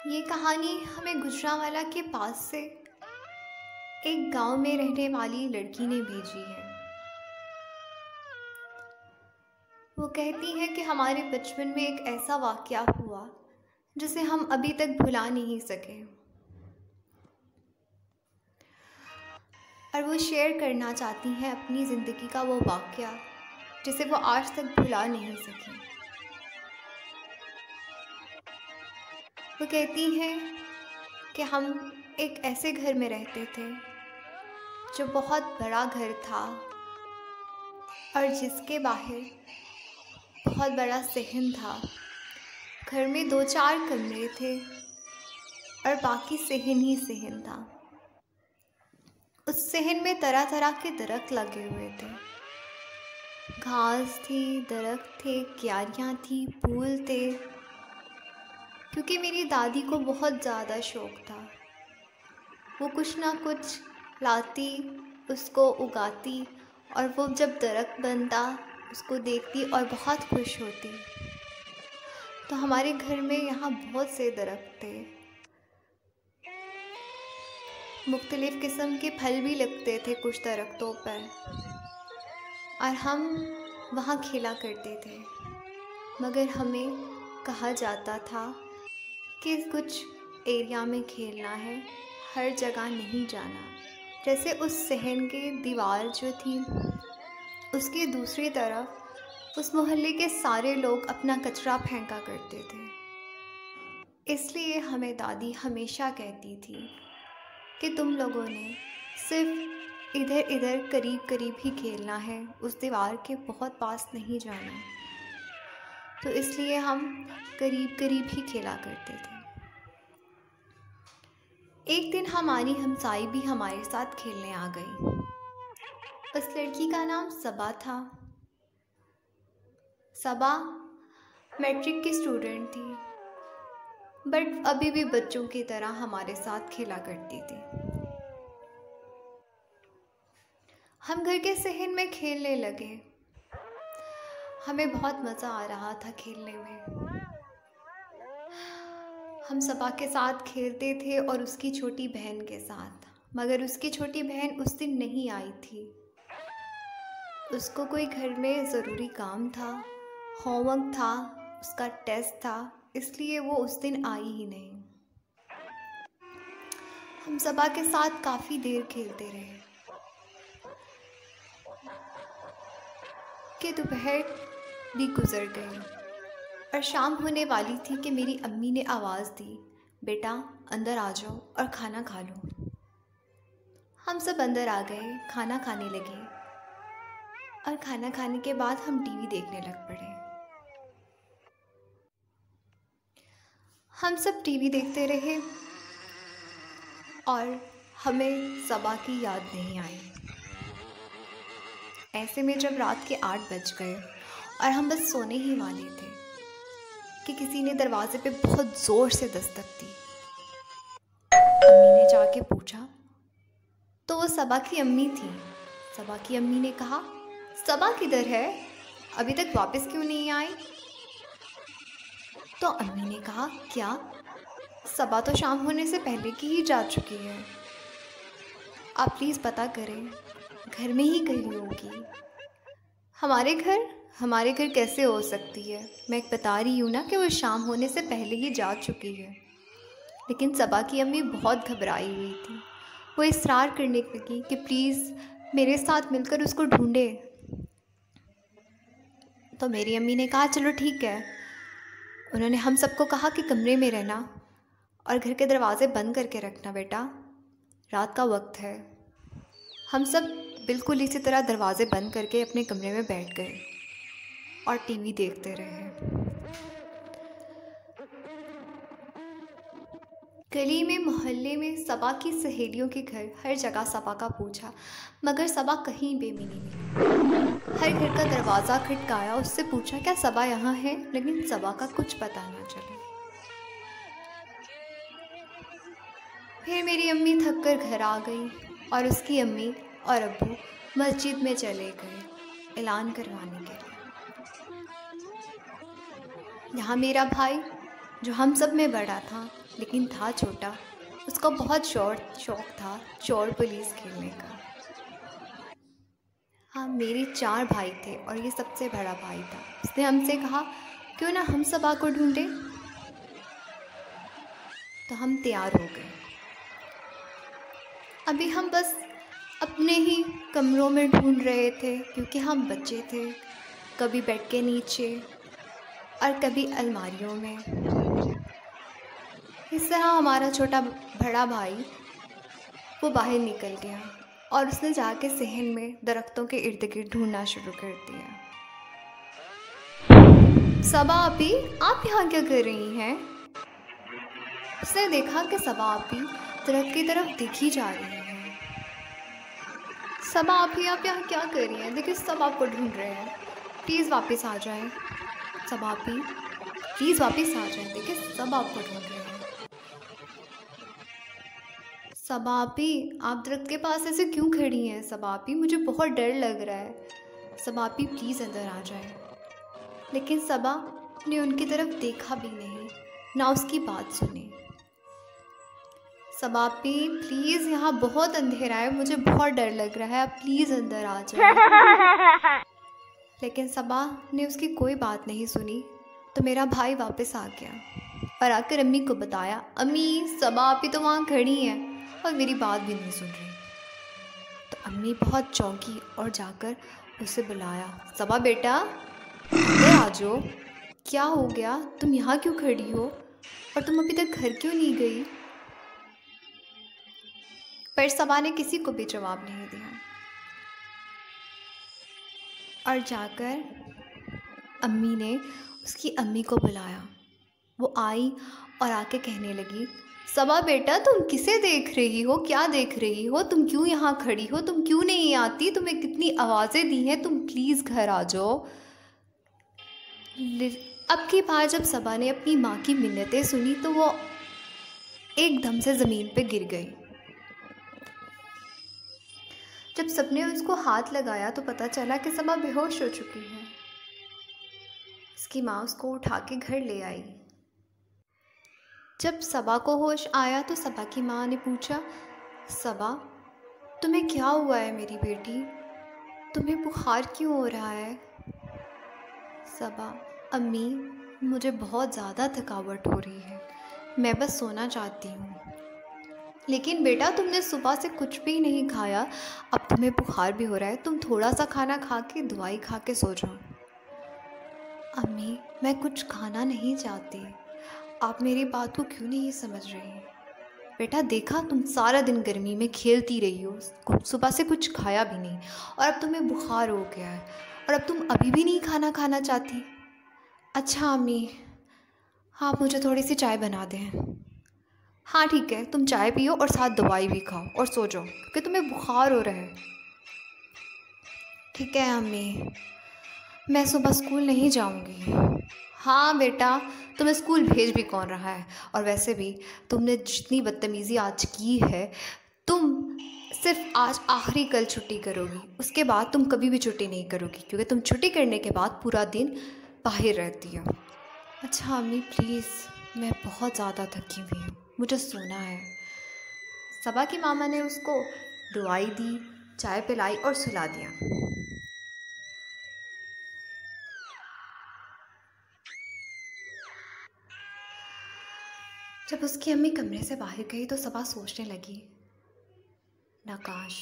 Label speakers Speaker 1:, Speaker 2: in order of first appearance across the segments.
Speaker 1: ये कहानी हमें गुजरांवाला के पास से एक गांव में रहने वाली लड़की ने भेजी है। वो कहती है कि हमारे बचपन में एक ऐसा वाक़या हुआ जिसे हम अभी तक भुला नहीं सके, और वो शेयर करना चाहती हैं अपनी ज़िंदगी का वो वाक़या जिसे वो आज तक भुला नहीं सकी। वो कहती हैं कि हम एक ऐसे घर में रहते थे जो बहुत बड़ा घर था और जिसके बाहर बहुत बड़ा सहन था। घर में 2-4 कमरे थे और बाकी सहन ही सहन था। उस सहन में तरह तरह के दरख्त लगे हुए थे, घास थी, दरख्त थे, क्यारियाँ थी, फूल थे। क्योंकि मेरी दादी को बहुत ज़्यादा शौक़ था, वो कुछ ना कुछ लाती, उसको उगाती, और वो जब दरख्त बनता उसको देखती और बहुत खुश होती। तो हमारे घर में यहाँ बहुत से दरख्त थे, मुख्तलिफ़ किस्म के फल भी लगते थे कुछ दरख्तों पर, और हम वहाँ खेला करते थे। मगर हमें कहा जाता था कि कुछ एरिया में खेलना है, हर जगह नहीं जाना। जैसे उस सहन के दीवार जो थी उसकी दूसरी तरफ उस मोहल्ले के सारे लोग अपना कचरा फेंका करते थे। इसलिए हमें दादी हमेशा कहती थी कि तुम लोगों ने सिर्फ इधर इधर करीब करीब ही खेलना है, उस दीवार के बहुत पास नहीं जाना। तो इसलिए हम करीब करीब ही खेला करते थे। एक दिन हमारी हमसाई भी हमारे साथ खेलने आ गई। उस लड़की का नाम सबा था। सबा मैट्रिक की स्टूडेंट थी, बट अभी भी बच्चों की तरह हमारे साथ खेला करती थी। हम घर के सहन में खेलने लगे। हमें बहुत मज़ा आ रहा था खेलने में। हम सबा के साथ खेलते थे और उसकी छोटी बहन के साथ, मगर उसकी छोटी बहन उस दिन नहीं आई थी। उसको कोई घर में ज़रूरी काम था, होमवर्क था, उसका टेस्ट था, इसलिए वो उस दिन आई ही नहीं। हम सबा के साथ काफ़ी देर खेलते रहे कि दोपहर भी गुज़र गई और शाम होने वाली थी कि मेरी अम्मी ने आवाज़ दी, बेटा अंदर आ जाओ और खाना खा लो। हम सब अंदर आ गए, खाना खाने लगे, और खाना खाने के बाद हम टीवी देखने लग पड़े। हम सब टीवी देखते रहे और हमें सबा की याद नहीं आई। ऐसे में जब रात के 8 बज गए और हम बस सोने ही वाले थे कि किसी ने दरवाजे पे बहुत ज़ोर से दस्तक दी। अम्मी ने जाके पूछा तो वो सबा की अम्मी थी। सबा की अम्मी ने कहा, सबा किधर है, अभी तक वापस क्यों नहीं आई? तो अम्मी ने कहा, क्या? सबा तो शाम होने से पहले की ही जा चुकी है, आप प्लीज़ पता करें, घर में ही कहीं होगी। हमारे घर कैसे हो सकती है? मैं बता रही हूँ ना कि वो शाम होने से पहले ही जा चुकी है। लेकिन सबा की अम्मी बहुत घबराई हुई थी। वो इसरार करने लगी कि प्लीज़ मेरे साथ मिलकर उसको ढूंढे। तो मेरी अम्मी ने कहा, चलो ठीक है। उन्होंने हम सबको कहा कि कमरे में रहना और घर के दरवाज़े बंद करके रखना बेटा, रात का वक्त है। हम सब बिल्कुल इसी तरह दरवाज़े बंद करके अपने कमरे में बैठ गए और टीवी देखते रहे। गली में, मोहल्ले में सबा की सहेलियों के घर, हर जगह सबा का पूछा, मगर सबा कहीं भी नहीं मिली। हर घर का दरवाज़ा खटकाया, उससे पूछा क्या सबा यहाँ है, लेकिन सबा का कुछ पता ना चला। फिर मेरी अम्मी थक कर घर आ गई और उसकी अम्मी और अब्बू मस्जिद में चले गए ऐलान करवाने के लिए। यहाँ मेरा भाई जो हम सब में बड़ा था लेकिन था छोटा, उसका बहुत शौक था चोर पुलिस खेलने का। हाँ, मेरे 4 भाई थे और ये सबसे बड़ा भाई था। उसने हमसे कहा क्यों ना हम सबा को ढूंढें। तो हम तैयार हो गए। अभी हम बस अपने ही कमरों में ढूंढ रहे थे क्योंकि हम बच्चे थे, कभी बेड के नीचे और कभी अलमारियों में। इस तरह हमारा छोटा बड़ा भाई वो बाहर निकल गया और उसने जाके सहन में दरख्तों के इर्द गिर्द ढूंढना शुरू कर दिया। सबा आपी, आप यहाँ क्या कर रही हैं? उसने देखा कि सबा आपी दरख्त की तरफ देखी जा रही है। सबा आपी, आप यहाँ क्या कर रही हैं? देखिए सब आपको ढूंढ रहे हैं, प्लीज़ वापस आ जाएं। सबा आपी प्लीज़ वापस आ जाएं, देखिए सब आपको ढूंढ रहे हैं। सबा आपी, आप दरख्त के पास ऐसे क्यों खड़ी हैं? सबा आपी, मुझे बहुत डर लग रहा है। सबा आपी प्लीज़ अंदर आ जाएं। लेकिन सबा ने उनकी तरफ देखा भी नहीं, ना उसकी बात सुनी। सबा आपी प्लीज़, यहाँ बहुत अंधेरा है, मुझे बहुत डर लग रहा है, आप प्लीज़ अंदर आ जाएं। लेकिन सबा ने उसकी कोई बात नहीं सुनी। तो मेरा भाई वापस आ गया और आकर अम्मी को बताया, अम्मी सबा आपी तो वहाँ खड़ी हैं और मेरी बात भी नहीं सुन रही। तो अम्मी बहुत चौंकी और जाकर उसे बुलाया, सबा बेटा अंदर आ जाओ, क्या हो गया, तुम यहाँ क्यों खड़ी हो और तुम अभी तक घर क्यों नहीं गई? पर सबा ने किसी को भी जवाब नहीं दिया और जाकर अम्मी ने उसकी अम्मी को बुलाया। वो आई और आके कहने लगी, सबा बेटा तुम किसे देख रही हो, क्या देख रही हो, तुम क्यों यहाँ खड़ी हो, तुम क्यों नहीं आती, तुम्हें कितनी आवाज़ें दी हैं, तुम प्लीज़ घर आ जाओ। अब की बार जब सबा ने अपनी माँ की मिन्नतें सुनी तो वो एकदम से ज़मीन पे गिर गई। जब सबने उसको हाथ लगाया तो पता चला कि सबा बेहोश हो चुकी है। उसकी माँ उसको उठा के घर ले आई। जब सबा को होश आया तो सबा की माँ ने पूछा, सबा तुम्हें क्या हुआ है मेरी बेटी, तुम्हें बुखार क्यों हो रहा है? सबा, अम्मी मुझे बहुत ज़्यादा थकावट हो रही है, मैं बस सोना चाहती हूँ। लेकिन बेटा तुमने सुबह से कुछ भी नहीं खाया, अब तुम्हें बुखार भी हो रहा है, तुम थोड़ा सा खाना खा के दवाई खा के सो जाओ। अम्मी मैं कुछ खाना नहीं चाहती, आप मेरी बात को क्यों नहीं समझ रही? बेटा देखा, तुम सारा दिन गर्मी में खेलती रही हो, सुबह से कुछ खाया भी नहीं और अब तुम्हें बुखार हो गया है और अब तुम अभी भी नहीं खाना खाना चाहती। अच्छा अम्मी, आप मुझे थोड़ी सी चाय बना दें। हाँ ठीक है, तुम चाय पियो और साथ दवाई भी खाओ और सो जाओ क्योंकि तुम्हें बुखार हो रहा है। ठीक है अम्मी, मैं सुबह स्कूल नहीं जाऊंगी। हाँ बेटा, तुम्हें स्कूल भेज भी कौन रहा है, और वैसे भी तुमने जितनी बदतमीज़ी आज की है, तुम सिर्फ आज आखिरी कल छुट्टी करोगी, उसके बाद तुम कभी भी छुट्टी नहीं करोगी क्योंकि तुम छुट्टी करने के बाद पूरा दिन बाहर रहती हो। अच्छा अम्मी प्लीज़, मैं बहुत ज़्यादा थकी हुई हूँ, मुझे सोना है। सबा की मामा ने उसको दवाई दी, चाय पिलाई और सुला दिया। जब उसकी अम्मी कमरे से बाहर गई तो सबा सोचने लगी, नकाश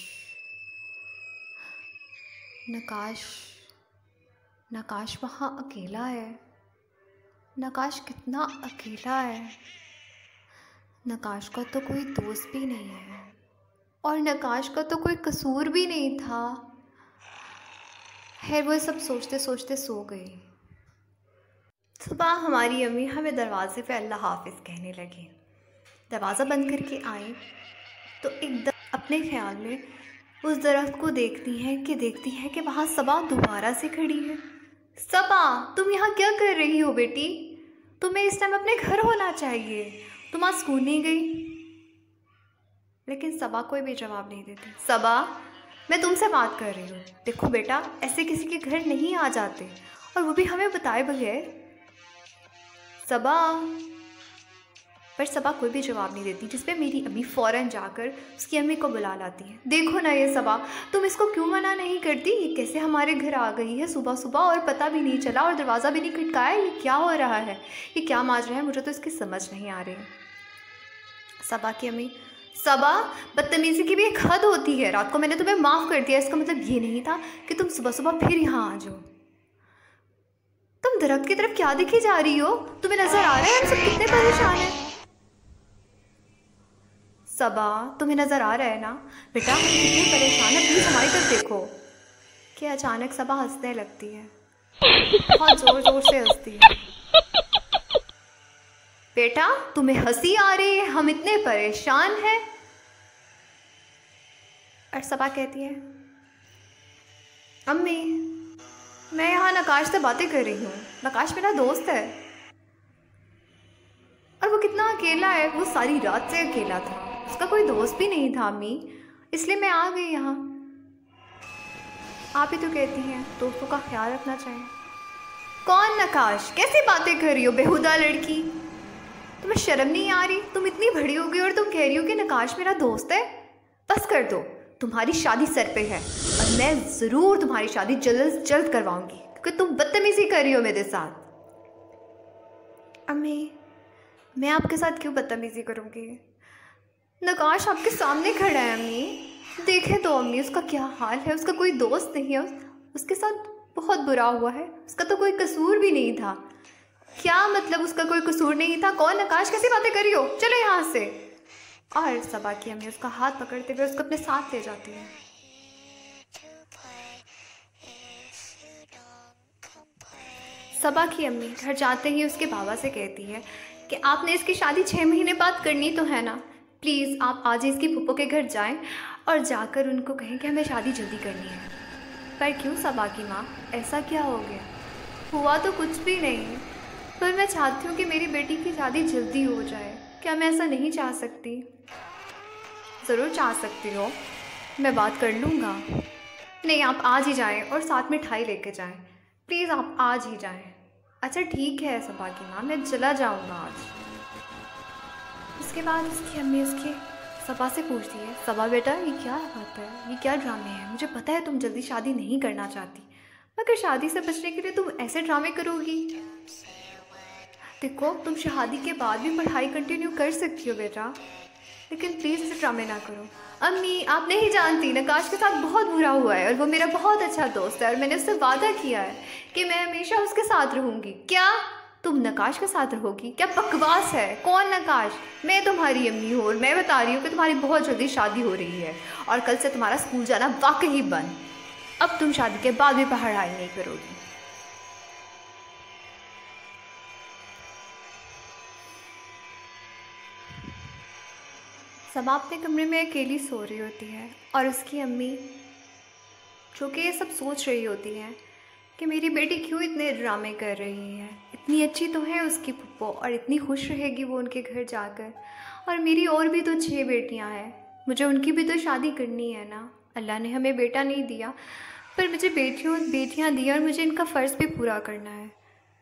Speaker 1: नकाश नकाश वहाँ अकेला है, नकाश कितना अकेला है, नकाश का तो कोई दोस्त भी नहीं है और नकाश का तो कोई कसूर भी नहीं था। खैर वो सब सोचते सोचते सो गई। सुबह हमारी अम्मी हमें दरवाज़े पे अल्लाह हाफिज़ कहने लगी। दरवाज़ा बंद करके आई तो एकदम अपने ख्याल में उस दरख्त को देखती हैं कि वहाँ सबा दोबारा से खड़ी है। सबा तुम यहाँ क्या कर रही हो बेटी, तुम्हें इस टाइम अपने घर होना चाहिए, तुम आज स्कूल नहीं गई। लेकिन सबा कोई भी जवाब नहीं देती। सबा मैं तुमसे बात कर रही हूँ, देखो बेटा ऐसे किसी के घर नहीं आ जाते और वो भी हमें बताए बगैर। सबा पर सबा कोई भी जवाब नहीं देती, जिस पे मेरी अम्मी फ़ौरन जाकर उसकी अम्मी को बुला लाती है। देखो ना ये सबा, तुम इसको क्यों मना नहीं करती? ये कैसे हमारे घर आ गई है सुबह सुबह और पता भी नहीं चला और दरवाज़ा भी नहीं खटकाया। ये क्या हो रहा है? ये क्या माजरा है? मुझे तो इसकी समझ नहीं आ रही। सबा की अम्मी, सबा, बदतमीज़ी की भी एक हद होती है। रात को मैंने तुम्हें माफ़ कर दिया, इसका मतलब ये नहीं था कि तुम सुबह सुबह फिर यहाँ आ जाओ। तुम दरख्त की तरफ क्या दिखी जा रही हो? तुम्हें नजर आ रहा है हम सब कितने परेशान हैं? सबा, तुम्हें नजर आ रहा है ना बेटा हम कितने परेशान हैं, प्लीज हमारी तरफ देखो। कि अचानक सबा हंसने लगती है, बहुत जोर जोर से हंसती है। बेटा तुम्हें हंसी आ रही है, हम इतने परेशान हैं। और सबा कहती है, अम्मी मैं यहाँ नकाश से बातें कर रही हूँ। नकाश मेरा दोस्त है और वो कितना अकेला है, वो सारी रात से अकेला था, उसका कोई दोस्त भी नहीं था अम्मी, इसलिए मैं आ गई यहाँ। आप ही तो कहती हैं दोस्तों का ख्याल रखना चाहिए। कौन नकाश? कैसी बातें कर रही हो बेहुदा लड़की? तुम्हें शर्म नहीं आ रही? तुम इतनी बड़ी हो गई और तुम कह रही हो कि नकाश मेरा दोस्त है? बस कर दो, तुम्हारी शादी सर पे है और मैं ज़रूर तुम्हारी शादी जल्द से जल्द करवाऊंगी क्योंकि तुम बदतमीज़ी कर रही हो मेरे साथ। अम्मी मैं आपके साथ क्यों बदतमीज़ी करूँगी? नकाश आपके सामने खड़ा है अम्मी, देखे तो अम्मी उसका क्या हाल है। उसका कोई दोस्त नहीं है, उसके साथ बहुत बुरा हुआ है, उसका तो कोई कसूर भी नहीं था। क्या मतलब उसका कोई कसूर नहीं था? कौन नकाश? कैसी बातें कर रही हो? चलो यहाँ से। और सबा की अम्मी उसका हाथ पकड़ते हुए उसको अपने साथ ले जाती है। सबा की अम्मी घर जाते ही उसके बाबा से कहती है कि आपने इसकी शादी 6 महीने बाद करनी तो है ना, प्लीज़ आप आज इसकी फूफो के घर जाएं और जाकर उनको कहें कि हमें शादी जल्दी करनी है। पर क्यों सबा की माँ, ऐसा क्या हो गया? हुआ तो कुछ भी नहीं, पर मैं चाहती हूँ कि मेरी बेटी की शादी जल्दी हो जाए। क्या मैं ऐसा नहीं चाह सकती? ज़रूर चाह सकती हो, मैं बात कर लूँगा। नहीं आप आज ही जाएं और साथ में मिठाई लेके जाएं, प्लीज़ आप आज ही जाएं। अच्छा ठीक है सबा की माँ, मैं चला जाऊँगा आज। उसके बाद उसकी अम्मी उसकी सबा से पूछती है, सबा बेटा ये क्या बात है, ये क्या ड्रामे हैं? मुझे पता है तुम जल्दी शादी नहीं करना चाहती, मगर शादी से बचने के लिए तुम ऐसे ड्रामे करोगी? देखो तुम शादी के बाद भी पढ़ाई कंटिन्यू कर सकती हो बेटा, लेकिन प्लीज़ ऐसे ड्रामे ना करो। अम्मी आप नहीं जानती, नकाश के साथ बहुत बुरा हुआ है और वो मेरा बहुत अच्छा दोस्त है और मैंने उससे वादा किया है कि मैं हमेशा उसके साथ रहूँगी। क्या तुम नकाश के साथ रहोगी? क्या बकवास है? कौन नकाश? मैं तुम्हारी अम्मी हूँ और मैं बता रही हूँ कि तुम्हारी बहुत जल्दी शादी हो रही है और कल से तुम्हारा स्कूल जाना वाकई बंद। अब तुम शादी के बाद भी पढ़ाई नहीं करोगी। सबा अपने कमरे में अकेली सो रही होती है और उसकी अम्मी जो कि ये सब सोच रही होती है कि मेरी बेटी क्यों इतने ड्रामे कर रही है। इतनी अच्छी तो है उसकी पुप्पो और इतनी खुश रहेगी वो उनके घर जाकर, और मेरी और भी तो 6 बेटियां हैं, मुझे उनकी भी तो शादी करनी है ना। अल्लाह ने हमें बेटा नहीं दिया पर मुझे बेटियां दी और मुझे इनका फ़र्ज़ भी पूरा करना है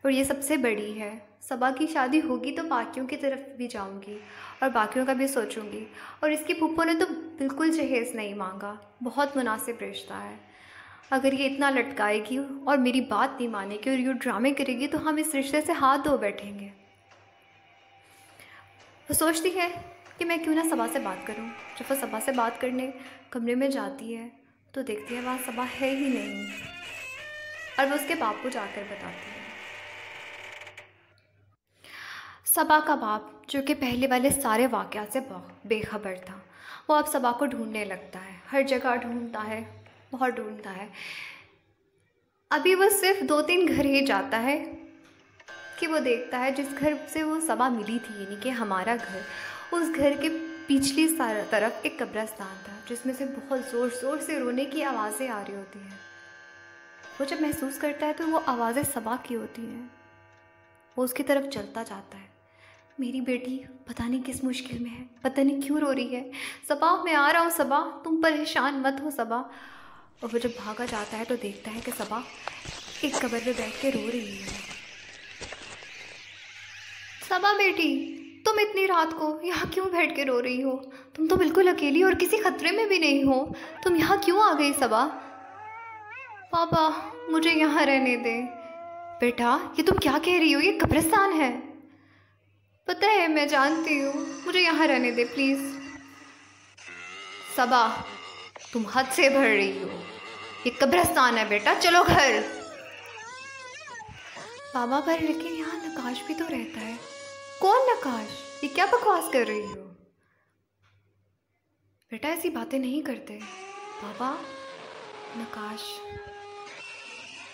Speaker 1: और ये सबसे बड़ी है। सबा की शादी होगी तो बाकियों की तरफ भी जाऊंगी और बाकियों का भी सोचूंगी। और इसकी फूफो ने तो बिल्कुल जहेज़ नहीं मांगा, बहुत मुनासिब रिश्ता है। अगर ये इतना लटकाएगी और मेरी बात नहीं मानेगी और ये ड्रामे करेगी तो हम इस रिश्ते से हाथ धो बैठेंगे। वो सोचती है कि मैं क्यों ना सबा से बात करूं। जब वो सबा से बात करने कमरे में जाती है तो देखती है वहाँ सबा है ही नहीं और वो उसके बाप को जाकर बताती है। सबा का बाप जो कि पहले वाले सारे वाक़यात से बेखबर था, वो अब सबा को ढूंढने लगता है, हर जगह ढूंढता है, बहुत ढूंढता है। अभी वो सिर्फ 2-3 घर ही जाता है कि वो देखता है जिस घर से वो सबा मिली थी, यानी कि हमारा घर, उस घर के पिछली तरफ एक कब्रिस्तान था जिसमें से बहुत ज़ोर ज़ोर से रोने की आवाज़ें आ रही होती हैं। वो जब महसूस करता है तो वो आवाज़ें सबा की होती हैं। वो उसकी तरफ चलता जाता है। मेरी बेटी पता नहीं किस मुश्किल में है, पता नहीं क्यों रो रही है। सबा मैं आ रहा हूँ, सबा तुम परेशान मत हो सबा। और वो जब भागा जाता है तो देखता है कि सबा एक कब्र पे बैठ के रो रही है। सबा बेटी तुम इतनी रात को यहाँ क्यों बैठ के रो रही हो? तुम तो बिल्कुल अकेली और किसी खतरे में भी नहीं हो। तुम यहाँ क्यों आ गई सबा? पापा, मुझे यहाँ रहने दे। बेटा, ये तुम क्या कह रही हो? ये कब्रिस्तान है। पता है, मैं जानती हूँ, मुझे यहाँ रहने दे प्लीज़। सबा, तुम हद से भर रही हो। ये कब्रिस्तान है बेटा, चलो घर। बाबा, पर लेकिन यहाँ नकाश भी तो रहता है। कौन नकाश? ये क्या बकवास कर रही हो? बेटा, ऐसी बातें नहीं करते। बाबा, नकाश।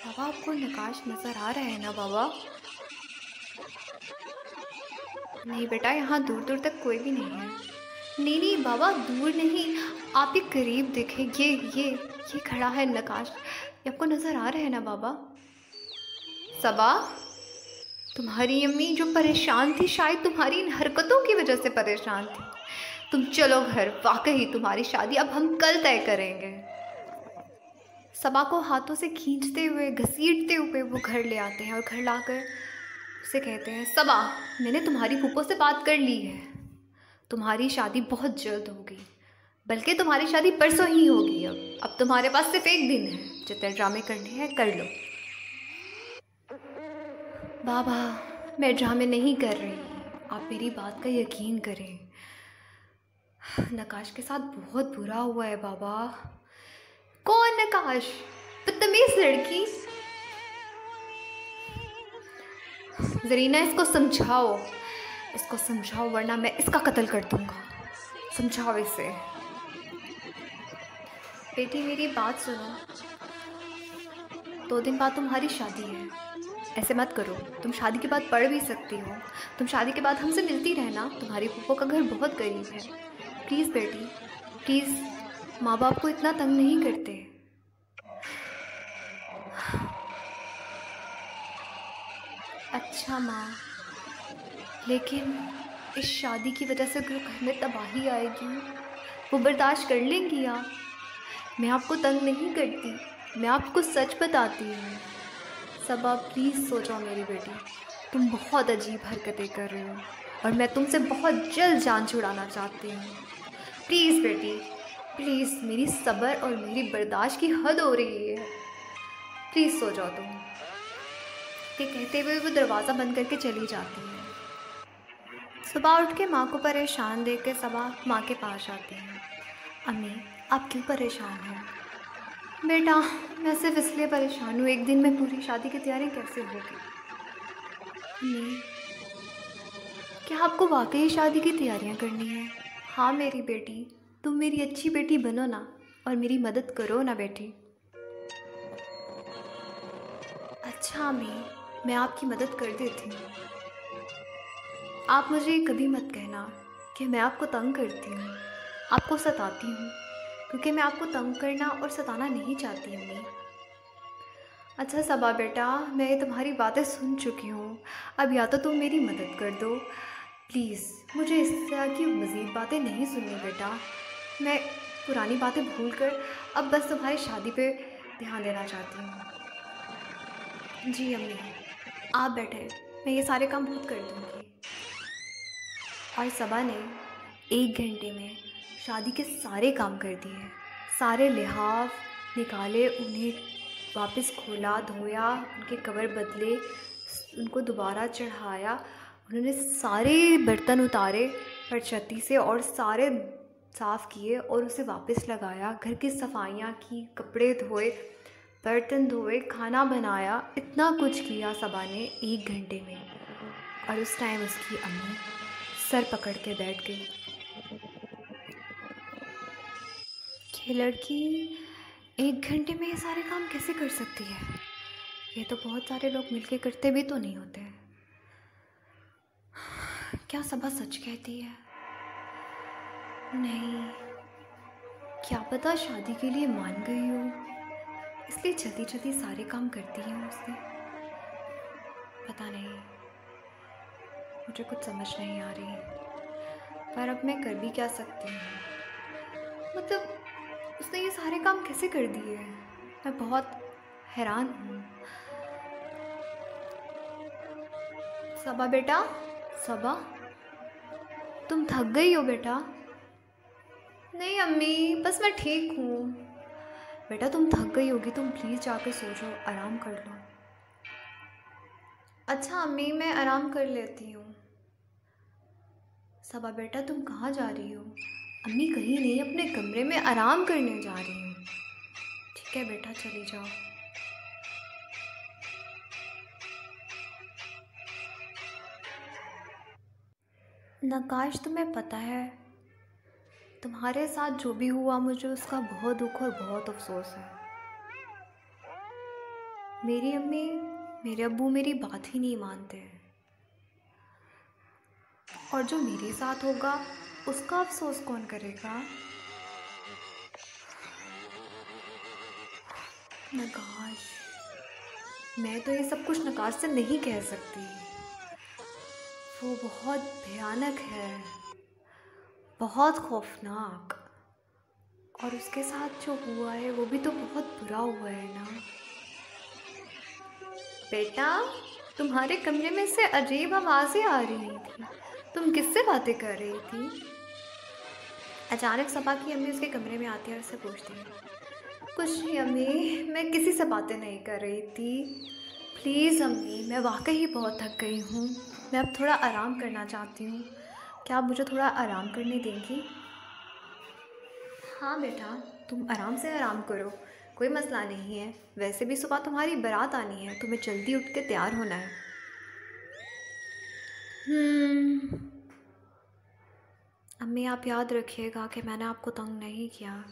Speaker 1: बाबा, आपको नकाश नजर आ रहा है ना बाबा? नहीं बेटा, यहाँ दूर दूर तक कोई भी नहीं है। नहीं नहीं बाबा, दूर नहीं, आप ही करीब देखें। ये खड़ा है नकाश। ये आपको नजर आ रहा है ना बाबा? सबा, तुम्हारी अम्मी जो परेशान थी, शायद तुम्हारी इन हरकतों की वजह से परेशान थी। तुम चलो घर। वाकई तुम्हारी शादी अब हम कल तय करेंगे। सबा को हाथों से खींचते हुए, घसीटते हुए वो घर ले आते हैं और घर लाकर उसे कहते हैं, सबा, मैंने तुम्हारी फूफो से बात कर ली है। तुम्हारी शादी बहुत जल्द होगी, बल्कि तुम्हारी शादी परसों ही होगी। अब तुम्हारे पास सिर्फ एक दिन है। जितने ड्रामे करने हैं कर लो। बाबा, मैं ड्रामे नहीं कर रही, आप मेरी बात का यकीन करें। नकाश के साथ बहुत बुरा हुआ है बाबा। कौन नकाश? बदतमीज लड़की। जरीना, इसको समझाओ वरना मैं इसका कत्ल कर दूंगा। समझाओ इसे। बेटी, मेरी बात सुनो। 2 दिन बाद तुम्हारी शादी है। ऐसे मत करो। तुम शादी के बाद पढ़ भी सकती हो। तुम शादी के बाद हमसे मिलती रहना। तुम्हारी फूफो का घर बहुत करीब है। प्लीज़ बेटी, प्लीज़। माँ बाप को इतना तंग नहीं करते। अच्छा माँ, लेकिन इस शादी की वजह से जो घर में तबाही आएगी, वो बर्दाश्त कर लेंगी आप? मैं आपको तंग नहीं करती, मैं आपको सच बताती हूँ। सबा, प्लीज़ सो जाओ मेरी बेटी। तुम बहुत अजीब हरकतें कर रहे हो और मैं तुमसे बहुत जल्द जान छुड़ाना चाहती हूँ। प्लीज़ बेटी, प्लीज़। मेरी सब्र और मेरी बर्दाश्त की हद हो रही है। प्लीज़ सो जाओ तुम। ये कहते हुए वो दरवाज़ा बंद करके चली जाती है। सुबह उठ के माँ को परेशान देख के सबा माँ के पास आती है। अम्मी, आप क्यों परेशान हैं? बेटा, मैं सिर्फ इसलिए परेशान हूँ, एक दिन में पूरी शादी की तैयारी कैसे होगी? अम्मी, क्या आपको वाकई शादी की तैयारियाँ करनी है? हाँ मेरी बेटी, तुम मेरी अच्छी बेटी बनो ना और मेरी मदद करो ना बेटी। अच्छा अम्मी, मैं आपकी मदद कर देती हूँ। आप मुझे कभी मत कहना कि मैं आपको तंग करती हूँ, आपको सताती हूँ, क्योंकि मैं आपको तंग करना और सताना नहीं चाहती अम्मी। अच्छा सबा बेटा, मैं तुम्हारी बातें सुन चुकी हूँ। अब या तो तुम मेरी मदद कर दो प्लीज़। मुझे इस तरह की मज़ीद बातें नहीं सुननी बेटा। मैं पुरानी बातें भूलकर अब बस तुम्हारी शादी पे ध्यान देना चाहती हूँ। जी अम्मी, आप बैठे, मैं ये सारे काम खुद कर दूँगी। और सबा ने 1 घंटे में शादी के सारे काम कर दिए। सारे लिहाफ निकाले, उन्हें वापस खोला, धोया, उनके कवर बदले, उनको दोबारा चढ़ाया। उन्होंने सारे बर्तन उतारे परछत्ती से और सारे साफ़ किए और उसे वापस लगाया। घर की सफाइयाँ की, कपड़े धोए, बर्तन धोए, खाना बनाया। इतना कुछ किया सबा ने 1 घंटे में। और उस टाइम उसकी अम्मी सर पकड़ के बैठ गई। ये लड़की 1 घंटे में ये सारे काम कैसे कर सकती है? ये तो बहुत सारे लोग मिलके करते भी तो नहीं होते। क्या सबा सच कहती है? नहीं, क्या पता शादी के लिए मान गई हो, इसलिए जल्दी जल्दी सारे काम करती है उसने। पता नहीं, मुझे कुछ समझ नहीं आ रही, पर अब मैं कर भी क्या सकती हूँ? मतलब उसने ये सारे काम कैसे कर दिए? मैं बहुत हैरान हूँ। सबा बेटा, सबा, तुम थक गई हो बेटा? नहीं अम्मी, बस मैं ठीक हूँ। बेटा तुम थक गई होगी, तुम प्लीज़ जाकर सो जाओ, आराम कर लो। अच्छा अम्मी, मैं आराम कर लेती हूँ। सबा बेटा तुम कहाँ जा रही हो? अम्मी कहीं नहीं, अपने कमरे में आराम करने जा रही हूँ। ठीक है बेटा, चली जाओ। नकाश, तुम्हें पता है तुम्हारे साथ जो भी हुआ, मुझे उसका बहुत दुख और बहुत अफसोस है। मेरी अम्मी, मेरे अब्बू मेरी बात ही नहीं मानते हैं, और जो मेरे साथ होगा उसका अफसोस कौन करेगा? नकाश, मैं तो ये सब कुछ नकाश से नहीं कह सकती। वो बहुत भयानक है, बहुत खौफनाक, और उसके साथ जो हुआ है वो भी तो बहुत बुरा हुआ है ना। बेटा, तुम्हारे कमरे में से अजीब आवाज़ें आ रही थी, तुम किससे बातें कर रही थी? अचानक सबा की अम्मी उसके कमरे में आती है और उससे पूछती है, कुछ नहीं अम्मी, मैं किसी से बातें नहीं कर रही थी। प्लीज़ अम्मी, मैं वाकई बहुत थक गई हूँ, मैं अब थोड़ा आराम करना चाहती हूँ, क्या आप मुझे थोड़ा आराम करने देंगी? हाँ बेटा, तुम आराम से आराम करो, कोई मसला नहीं है। वैसे भी सुबह तुम्हारी बारात आनी है, तुम्हें जल्दी उठ के तैयार होना है। अम्मी आप याद रखिएगा कि मैंने आपको तंग नहीं किया।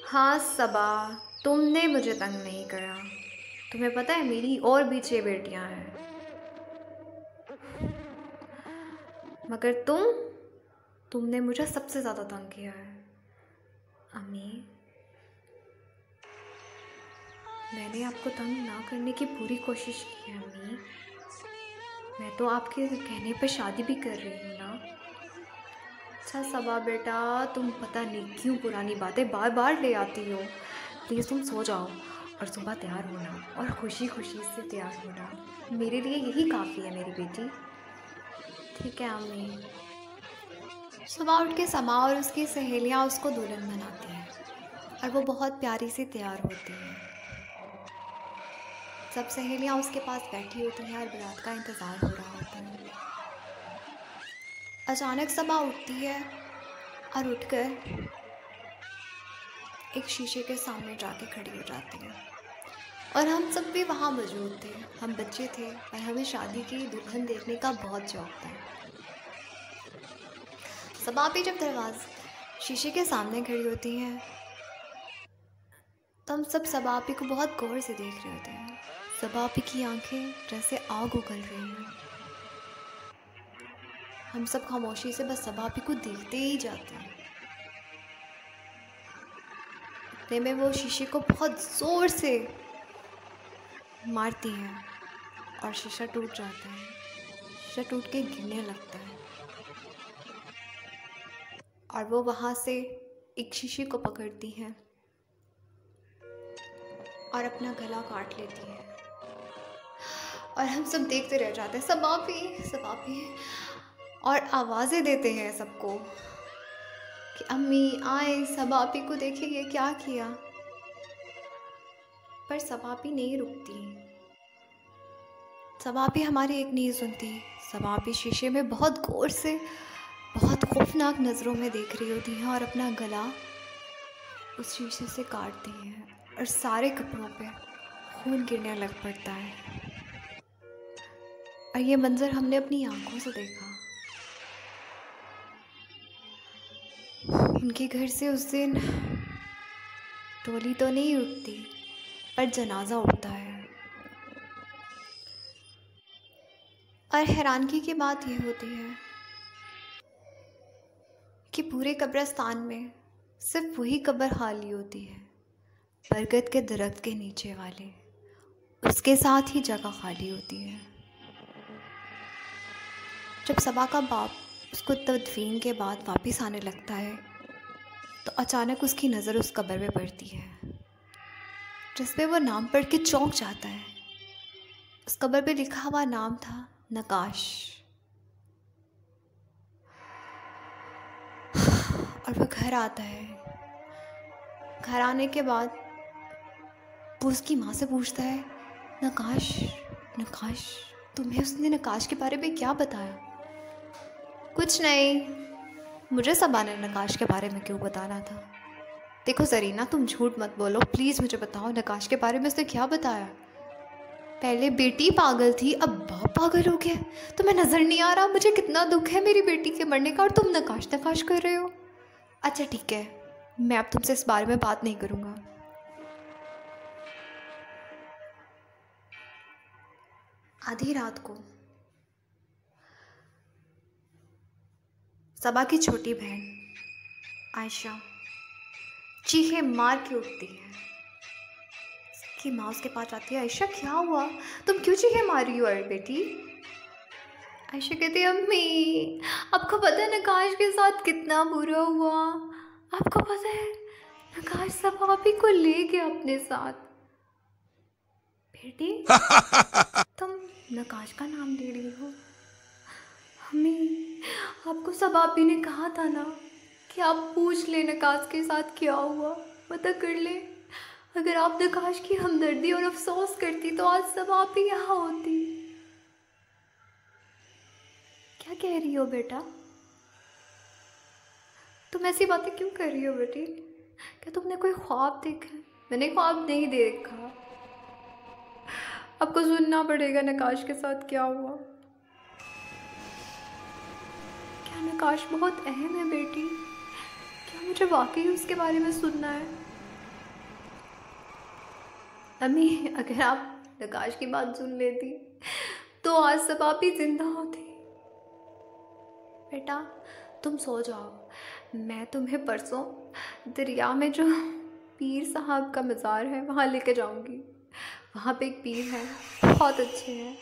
Speaker 1: हाँ सबा, तुमने मुझे तंग नहीं करा। तुम्हें पता है मेरी और भी 6 बेटियां हैं, मगर तुमने मुझे सबसे ज़्यादा तंग किया है। अम्मी, मैंने आपको तंग ना करने की पूरी कोशिश की है अम्मी। मैं तो आपके कहने पर शादी भी कर रही हूँ ना। अच्छा सबा बेटा, तुम पता नहीं क्यों पुरानी बातें बार बार ले आती हो। प्लीज़ तुम सो जाओ और सुबह तैयार होना, और खुशी खुशी से तैयार होना। मेरे लिए यही काफ़ी है मेरी बेटी। ठीक है अम्मी। सुबह उठ के समा और उसकी सहेलियाँ उसको दुल्हन बनाती हैं, और वो बहुत प्यारी सी तैयार होती है। सब सहेलियाँ उसके पास बैठी होती हैं और बारात का इंतज़ार हो रहा होता है। अचानक समा उठती है और उठकर एक शीशे के सामने जाके खड़ी हो जाती है, और हम सब भी वहाँ मौजूद थे। हम बच्चे थे और हमें शादी की दुल्हन देखने का बहुत शौक था। सबा भी जब शीशे के सामने खड़ी होती हैं, तो हम सब सबापी को बहुत गौर से देख रहे होते हैं। सबापी की आंखें जैसे आग उगल रही हैं। हम सब खामोशी से बस सबापी को देखते ही जाते हैं। इतने में वो शीशे को बहुत ज़ोर से मारती हैं और शीशा टूट जाता है। शीशा टूट के गिरने लगता है, और वो वहाँ से एक शीशे को पकड़ती हैं और अपना गला काट लेती है, और हम सब देखते रह जाते हैं। सबापी सबापी, और आवाज़ें देते हैं सबको कि अम्मी आए, सबापी को देखिए ये क्या किया। पर सबापी नहीं रुकती। सबापी हमारी एक नहीं सुनती। सबापी शीशे में बहुत गौर से, बहुत खौफनाक नज़रों में देख रही होती है, और अपना गला उस शीशे से काटती है, और सारे कपड़ों पे खून गिरने लग पड़ता है। और ये मंज़र हमने अपनी आंखों से देखा। उनके घर से उस दिन टोली तो नहीं उठती, पर जनाजा उठता है। और हैरानगी की बात यह होती है कि पूरे कब्रिस्तान में सिर्फ वही कब्र खाली होती है, बरगद के दरख्त के नीचे वाले, उसके साथ ही जगह खाली होती है। जब सबा का बाप उसको तदफीन के बाद वापस आने लगता है, तो अचानक उसकी नज़र उस कब्र पे पड़ती है, जिस पे वो नाम पढ़ के चौंक जाता है। उस कब्र पे लिखा हुआ नाम था नकाश। और वो घर आता है। घर आने के बाद वो उसकी माँ से पूछता है, नकाश नकाश तुम्हें उसने नकाश के बारे में क्या बताया? कुछ नहीं, मुझे सबा ने नकाश के बारे में क्यों बताना था। देखो जरीना, तुम झूठ मत बोलो प्लीज़, मुझे बताओ नकाश के बारे में उसने क्या बताया। पहले बेटी पागल थी, अब बाप पागल हो गया। तुम्हें नज़र नहीं आ रहा मुझे कितना दुख है मेरी बेटी के मरने का, और तुम नकाश नकाश कर रहे हो। अच्छा ठीक है, मैं अब तुमसे इस बारे में बात नहीं करूँगा। आधी रात को सबा की छोटी बहन आयशा चीखे मार के उठती है। उसकी माँ उसके पास आती है, आयशा क्या हुआ, तुम क्यों चीखे मार रही हो अरे बेटी? आयशा कहती है, अम्मी आपको पता है नकाश के साथ कितना बुरा हुआ। आपको पता है नकाश सब आप ही को ले गया अपने साथ। बेटी तुम नकाश का नाम ले रही हो? अम्मी आपको सब आप ही ने कहा था ना कि आप पूछ ले नकाश के साथ क्या हुआ, पता कर ले। अगर आप नकाश की हमदर्दी और अफसोस करती तो आज सब आप ही यहाँ होती। क्या कह रही हो बेटा? तुम ऐसी बातें क्यों कर रही हो बेटी? क्या तुमने कोई ख्वाब देखा? मैंने ख्वाब नहीं देखा। आपको सुनना पड़ेगा नकाश के साथ क्या हुआ। क्या नकाश बहुत अहम है बेटी? क्या मुझे वाकई उसके बारे में सुनना है? अम्मी अगर आप नकाश की बात सुन लेती तो आज सब आप ही जिंदा होती। बेटा तुम सो जाओ, मैं तुम्हें परसों दरिया में जो पीर साहब का मज़ार है वहाँ लेके जाऊँगी। वहाँ पे एक पीर है, बहुत अच्छे हैं,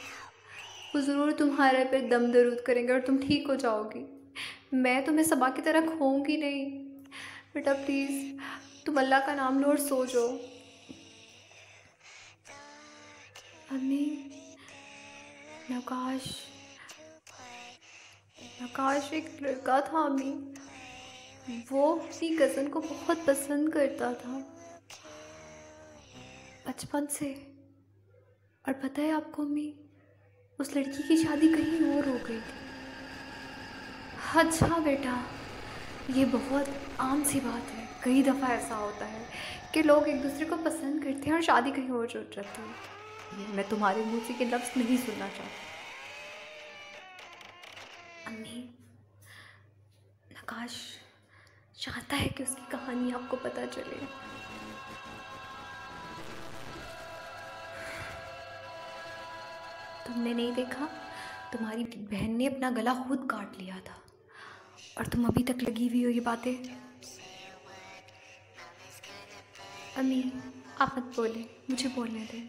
Speaker 1: वो ज़रूर तुम्हारे पे दम दरूद करेंगे और तुम ठीक हो जाओगी। मैं तुम्हें सबा की तरह खोऊंगी नहीं। बेटा प्लीज़ तुम अल्लाह का नाम लो और सो जाओ। अम्मी नकाश नकाश एक लड़का था अम्मी, वो अपनी कज़न को बहुत पसंद करता था बचपन से। और पता है आपको अम्मी, उस लड़की की शादी कहीं और हो गई थी। अच्छा बेटा, ये बहुत आम सी बात है, कई दफ़ा ऐसा होता है कि लोग एक दूसरे को पसंद करते हैं और शादी कहीं और हो जाती है। मैं तुम्हारे मुंह से ये लफ्ज़ नहीं सुनना चाहती। अम्मी नकाश चाहता है कि उसकी कहानी आपको पता चले। तुमने नहीं देखा, तुम्हारी बहन ने अपना गला खुद काट लिया था और तुम अभी तक लगी हुई हो ये बातें। अम्मी आप मत बोले, मुझे बोलने दें।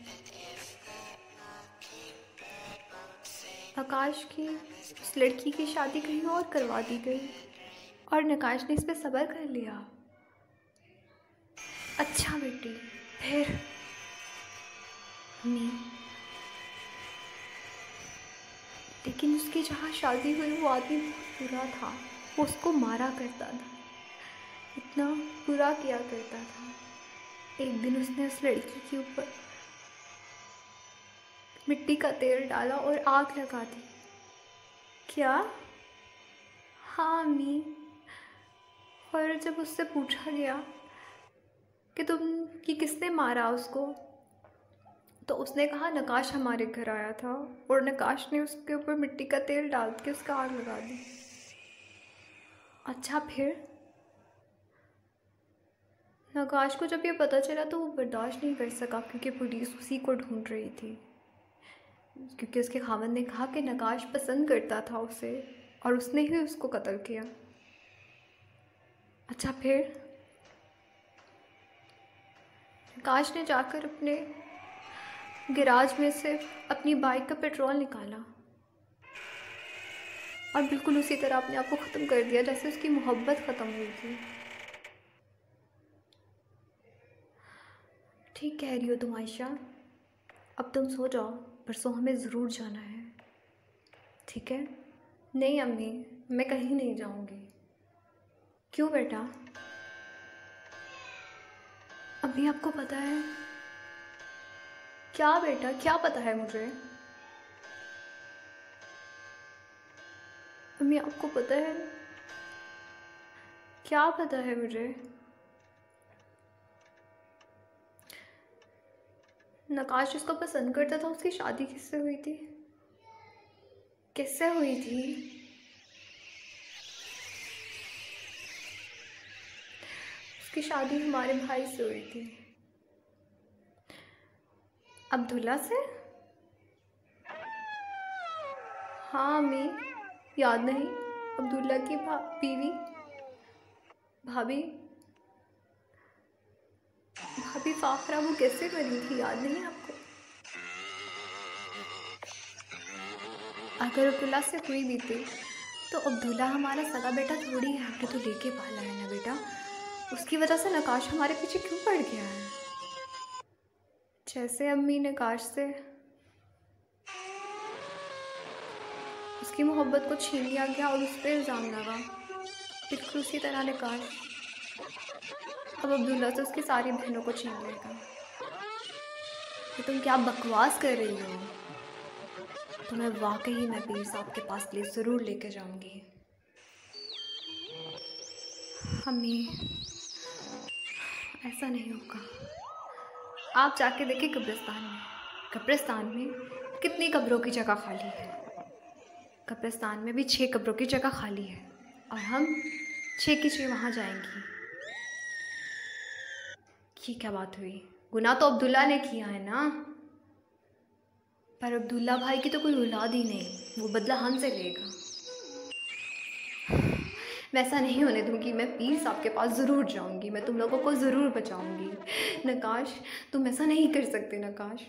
Speaker 1: आकाश की उस लड़की की शादी कहीं और करवा दी गई और नकाश ने इस पर सब्र कर लिया। अच्छा बेटी, फिर अम्मी लेकिन उसकी जहाँ शादी हुई वो आदमी बहुत बुरा था, वो उसको मारा करता था, इतना बुरा किया करता था। एक दिन उसने उस लड़की के ऊपर मिट्टी का तेल डाला और आग लगा दी। क्या? हाँ अम्मी। और जब उससे पूछा गया कि किसने मारा उसको, तो उसने कहा नकाश हमारे घर आया था और नकाश ने उसके ऊपर मिट्टी का तेल डाल के उसका आग लगा दी। अच्छा फिर? नकाश को जब ये पता चला तो वो बर्दाश्त नहीं कर सका, क्योंकि पुलिस उसी को ढूंढ रही थी, क्योंकि उसके खामन ने कहा कि नकाश पसंद करता था उसे और उसने ही उसको कत्ल किया। अच्छा फिर? नकाश ने जाकर अपने गैराज में से अपनी बाइक का पेट्रोल निकाला और बिल्कुल उसी तरह अपने आप को ख़त्म कर दिया जैसे उसकी मोहब्बत ख़त्म हुई थी। ठीक कह रही हो तुम आयशा, अब तुम सो जाओ, परसों हमें ज़रूर जाना है, ठीक है? नहीं अम्मी, मैं कहीं नहीं जाऊंगी। क्यों बेटा? अभी आपको पता है? क्या बेटा, क्या पता है मुझे? अम्मी आपको पता है? क्या पता है मुझे? नकाश जिसको पसंद करता था उसकी शादी किससे हुई थी? किससे हुई थी? उसकी शादी हमारे भाई से हुई थी। अब्दुल्ला से? हाँ अम्मी, याद नहीं? अब्दुल्ला की बीवी, भाभी भाभी फाखरा, वो कैसे बनी थी, याद नहीं आपको? अगर अब्दुल्ला से हुई भी थी तो अब्दुल्ला हमारा सगा बेटा थोड़ी है, हमने तो लेके पाला है ना बेटा। उसकी वजह से नकाश हमारे पीछे क्यों पड़ गया है? जैसे अम्मी नकाश से उसकी मोहब्बत को छीन लिया गया और उस पर इल्ज़ाम लगा, बिल्कुल उसी तरह नकाश अब अब्दुल्ला से उसकी सारी बहनों को छीन लेगा। ये तुम क्या बकवास कर रही हो? तुम्हें वाकई मैं पीर साहब के पास ज़रूर लेके जाऊंगी। अम्मी, ऐसा नहीं होगा। आप जाके देखिए कब्रिस्तान में कितनी कब्रों की जगह खाली है। कब्रिस्तान में भी 6 कब्रों की जगह खाली है और हम 6 की 6 वहाँ जाएंगी। ये क्या बात हुई? गुनाह तो अब्दुल्ला ने किया है ना, पर अब्दुल्ला भाई की तो कोई औलाद ही नहीं, वो बदला हमसे लेगा। वैसा नहीं होने दूंगी, मैं पीर साहब के पास ज़रूर जाऊंगी, मैं तुम लोगों को ज़रूर बचाऊंगी। नकाश, तुम ऐसा नहीं कर सकते नकाश।